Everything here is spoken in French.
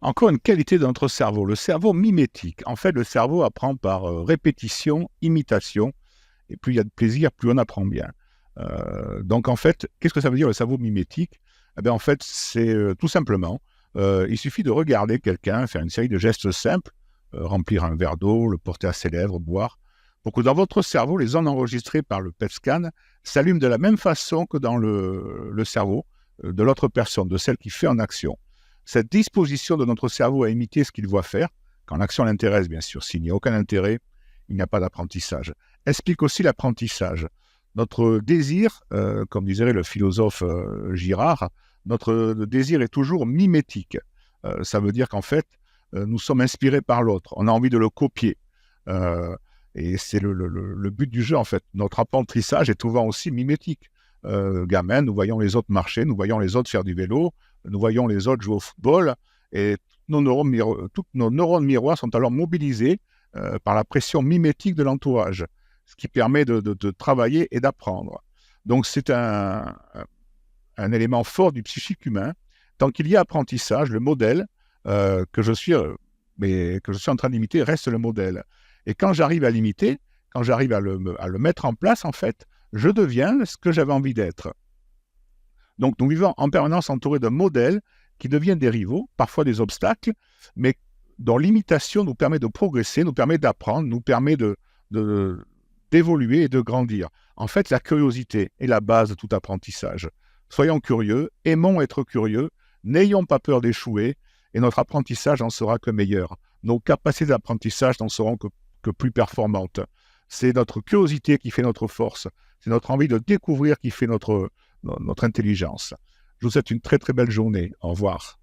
Encore une qualité de notre cerveau, le cerveau mimétique. En fait, le cerveau apprend par répétition, imitation, et plus il y a de plaisir, plus on apprend bien. Donc en fait, qu'est-ce que ça veut dire le cerveau mimétique? Eh bien, en fait, c'est tout simplement, il suffit de regarder quelqu'un faire une série de gestes simples, remplir un verre d'eau, le porter à ses lèvres, boire, pour que dans votre cerveau, les ondes enregistrées par le PET scan s'allument de la même façon que dans le cerveau de l'autre personne, de celle qui fait en action. Cette disposition de notre cerveau à imiter ce qu'il doit faire, quand l'action l'intéresse bien sûr, s'il n'y a aucun intérêt, il n'y a pas d'apprentissage, explique aussi l'apprentissage. Notre désir, comme disait le philosophe Girard, notre désir est toujours mimétique. Ça veut dire qu'en fait, nous sommes inspirés par l'autre. On a envie de le copier. Euh, et c'est le but du jeu, en fait. Notre apprentissage est souvent aussi mimétique. Gamin, nous voyons les autres marcher, nous voyons les autres faire du vélo, nous voyons les autres jouer au football, et toutes nos neurones miroirs sont alors mobilisés par la pression mimétique de l'entourage, ce qui permet de travailler et d'apprendre. Donc c'est un élément fort du psychique humain. Tant qu'il y a apprentissage, le modèle que je suis en train d'imiter reste le modèle. Et quand j'arrive à l'imiter, quand j'arrive à le mettre en place, en fait, je deviens ce que j'avais envie d'être. Donc nous vivons en permanence entourés de modèles qui deviennent des rivaux, parfois des obstacles, mais dont l'imitation nous permet de progresser, nous permet d'apprendre, nous permet d'évoluer et de grandir. En fait, la curiosité est la base de tout apprentissage. Soyons curieux, aimons être curieux, n'ayons pas peur d'échouer, et notre apprentissage en sera que meilleur. Nos capacités d'apprentissage n'en seront que plus performantes. C'est notre curiosité qui fait notre force. C'est notre envie de découvrir qui fait notre intelligence. Je vous souhaite une très très belle journée. Au revoir.